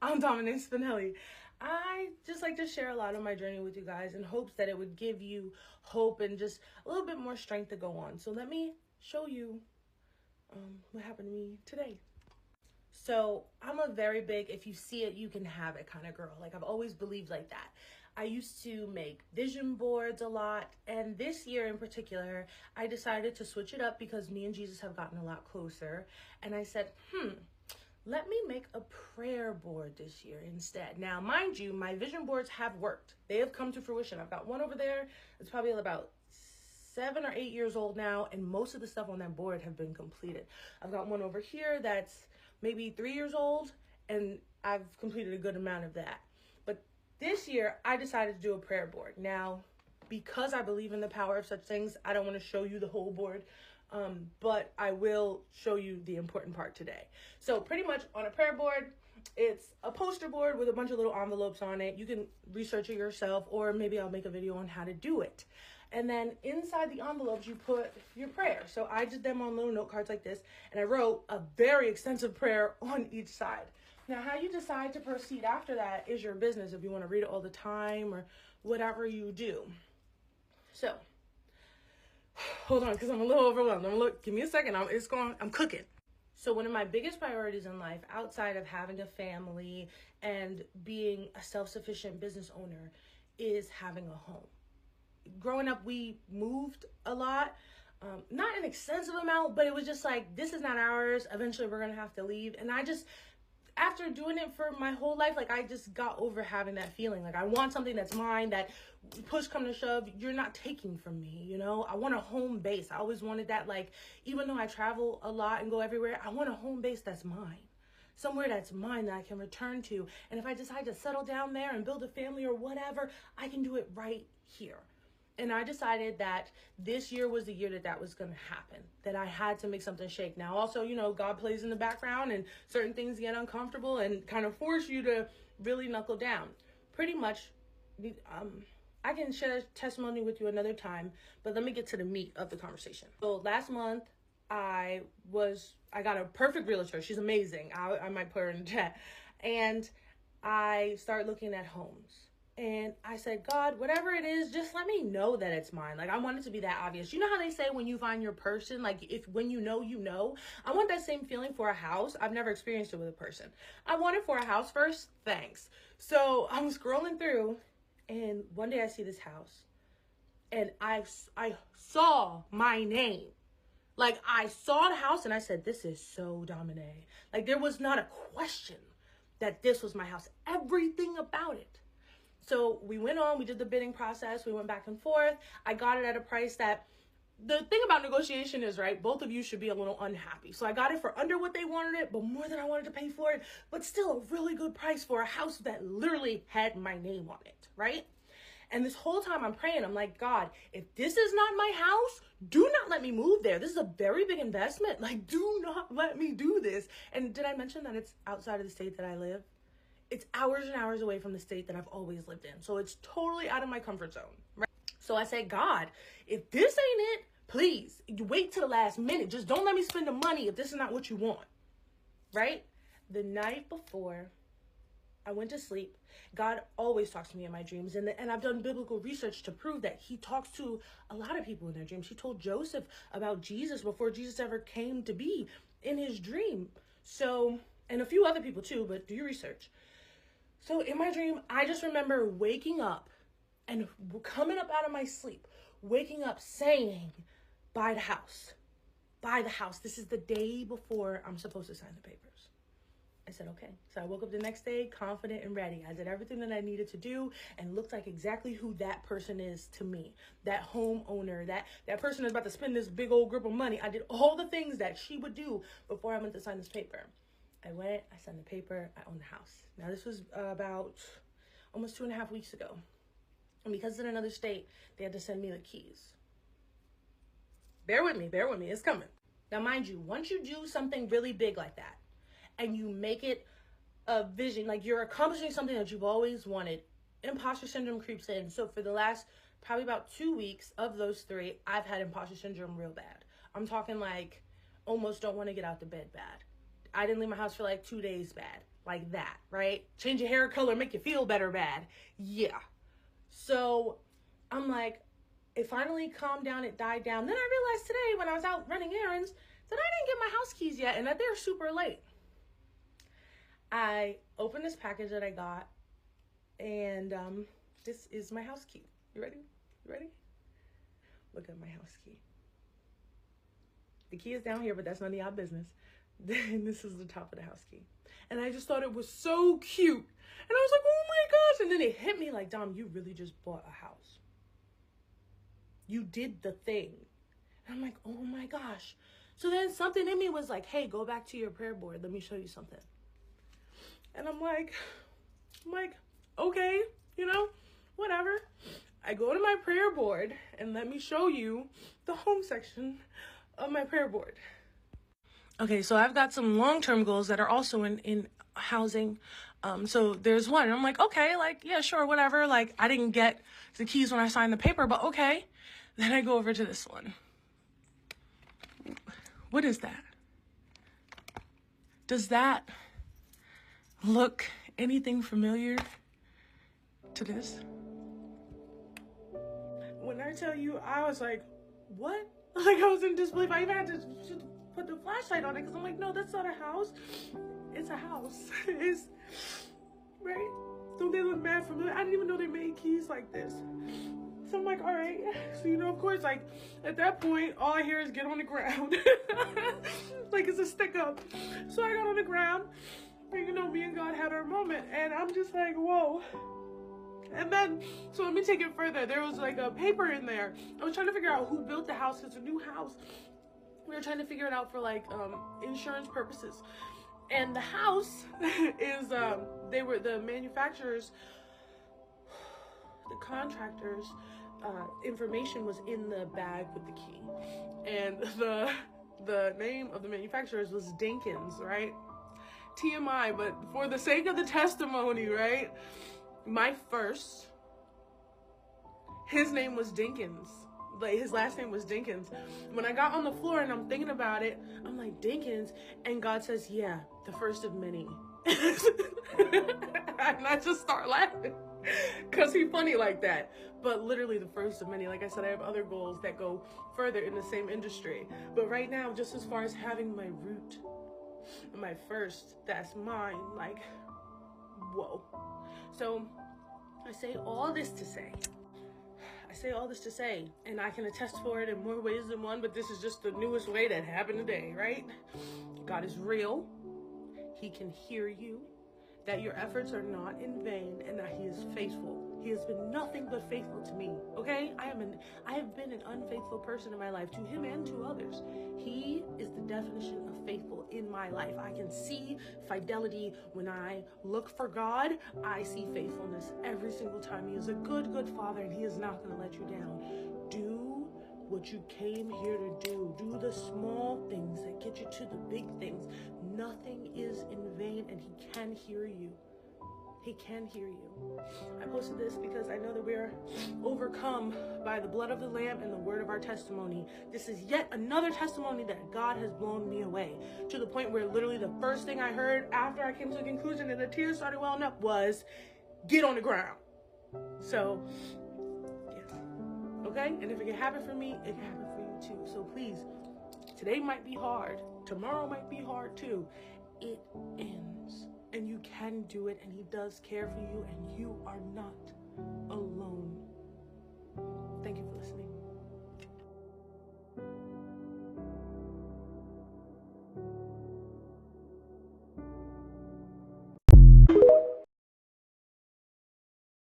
I'm Dominique Spinelli. I just like to share a lot of my journey with you guys in hopes that it would give you hope and just a little bit more strength to go on. So let me show you what happened to me today. So I'm a very big, if you see it, you can have it kind of girl. Like I've always believed like that. I used to make vision boards a lot. And this year in particular, I decided to switch it up because me and Jesus have gotten a lot closer. And I said, let me make a prayer board this year instead. Now, mind you, my vision boards have worked. They have come to fruition. I've got one over there. It's probably about 7 or 8 years old now, and most of the stuff on that board have been completed. I've got one over here that's maybe 3 years old, and I've completed a good amount of that. But this year, I decided to do a prayer board. Now, because I believe in the power of such things, I don't want to show you the whole board. But I will show you the important part today. So pretty much on a prayer board, it's a poster board with a bunch of little envelopes on it. You can research it yourself, or maybe I'll make a video on how to do it. And then inside the envelopes, you put your prayer. So I did them on little note cards like this, and I wrote a very extensive prayer on each side. Now, how you decide to proceed after that is your business, if you want to read it all the time or whatever you do. So hold on, because I'm a little overwhelmed. Give me a second. I'm cooking. So one of my biggest priorities in life, outside of having a family and being a self-sufficient business owner, is having a home. Growing up, we moved a lot. Not an extensive amount, but it was just like, this is not ours. Eventually, we're going to have to leave. And after doing it for my whole life, like I just got over having that feeling. Like I want something that's mine, that push come to shove, you're not taking from me, you know? I want a home base. I always wanted that, like, even though I travel a lot and go everywhere, I want a home base that's mine. Somewhere that's mine that I can return to. And if I decide to settle down there and build a family or whatever, I can do it right here. And I decided that this year was the year that was going to happen, that I had to make something shake. Now, also, you know, God plays in the background and certain things get uncomfortable and kind of force you to really knuckle down. Pretty much, I can share a testimony with you another time, but let me get to the meat of the conversation. So last month, I got a perfect realtor. She's amazing. I might put her in the chat. And I started looking at homes. And I said, God, whatever it is, just let me know that it's mine. Like, I want it to be that obvious. You know how they say when you find your person, like when you know, you know. I want that same feeling for a house. I've never experienced it with a person. I want it for a house first. Thanks. So I'm scrolling through, and one day I see this house, and I saw my name. Like, I saw the house, and I said, this is so Dominique. Like, there was not a question that this was my house. Everything about it. So we went on, we did the bidding process, we went back and forth. I got it at a price that, the thing about negotiation is, right, both of you should be a little unhappy. So I got it for under what they wanted it, but more than I wanted to pay for it, but still a really good price for a house that literally had my name on it, right? And this whole time I'm praying, I'm like, God, if this is not my house, do not let me move there. This is a very big investment. Like, do not let me do this. And did I mention that it's outside of the state that I live? It's hours and hours away from the state that I've always lived in. So it's totally out of my comfort zone, right? So I said, God, if this ain't it, please, you wait till the last minute. Just don't let me spend the money if this is not what you want, right? The night before I went to sleep, God always talks to me in my dreams. And I've done biblical research to prove that he talks to a lot of people in their dreams. He told Joseph about Jesus before Jesus ever came to be in his dream. So, and a few other people too, but do your research. So in my dream, I just remember waking up and coming up out of my sleep, waking up saying, buy the house, buy the house. This is the day before I'm supposed to sign the papers. I said, okay. So I woke up the next day confident and ready. I did everything that I needed to do and looked like exactly who that person is to me. That homeowner, that person is about to spend this big old grip of money. I did all the things that she would do before I went to sign this paper. I went, I signed the paper, I own the house. Now, this was about almost 2.5 weeks ago. And because it's in another state, they had to send me the keys. Bear with me, it's coming. Now, mind you, once you do something really big like that, and you make it a vision, like you're accomplishing something that you've always wanted, imposter syndrome creeps in. So for the last probably about 2 weeks of those 3, I've had imposter syndrome real bad. I'm talking like almost don't want to get out the bed bad. I didn't leave my house for like 2 days bad. like that, right? Change your hair color, make you feel better bad. Yeah. So I'm like, it finally calmed down, it died down. Then I realized today when I was out running errands that I didn't get my house keys yet and that they're super late. I opened this package that I got, and this is my house key. You ready? You ready? Look at my house key. The key is down here, but that's none of y'all business. Then this is the top of the house key. And I just thought it was so cute. And I was like, oh my gosh. And then it hit me like, Dom, you really just bought a house. You did the thing. And I'm like, oh my gosh. So then something in me was like, hey, go back to your prayer board. Let me show you something. And I'm like, okay, whatever. I go to my prayer board and let me show you the home section of my prayer board. Okay, so I've got some long-term goals that are also in housing. So there's one, and I'm like, okay, like, yeah, sure, whatever. Like, I didn't get the keys when I signed the paper, but okay. Then I go over to this one. What is that? Does that look anything familiar to this? When I tell you, I was like, what? Like, I was in disbelief. I even had to put the flashlight on it because I'm like, no, that's not a house. It's a house. It's, right? Don't they look mad familiar? I didn't even know they made keys like this. So I'm like, all right. So, of course, like, at that point, all I hear is get on the ground. Like, it's a stick up. So I got on the ground. And, me and God had our moment. And I'm just like, whoa. And then, so let me take it further. There was like a paper in there. I was trying to figure out who built the house. It's a new house. We were trying to figure it out for like insurance purposes. And the house is, the manufacturers, the contractors, information was in the bag with the key. And the name of the manufacturers was Dinkins, right? TMI, but for the sake of the testimony, right? My first, his name was Dinkins. Like, his last name was Dinkins. When I got on the floor and I'm thinking about it, I'm like, Dinkins? And God says, yeah, the first of many. And I just start laughing because he's funny like that. But literally the first of many. Like I said, I have other goals that go further in the same industry. But right now, just as far as having my root, my first, that's mine, like, whoa. So I say all this to say, and I can attest for it in more ways than one, but this is just the newest way that happened today, right? God is real. He can hear you, that your efforts are not in vain, and that he is faithful. He has been nothing but faithful to me, okay? I have been an unfaithful person in my life, to him and to others. He is the definition of faithful in my life. I can see fidelity when I look for God. I see faithfulness every single time. He is a good, good father, and he is not going to let you down. Do what you came here to do. Do the small things that get you to the big things. Nothing is in vain, and he can hear you. He can hear you. I posted this because I know that we're overcome by the blood of the Lamb and the word of our testimony. This is yet another testimony that God has blown me away, to the point where literally the first thing I heard after I came to the conclusion and the tears started welling up was, get on the ground. So, yes. Okay? And if it can happen for me, it can happen for you too. So please, today might be hard. Tomorrow might be hard too. It ends. And you can do it, and he does care for you, and you are not alone.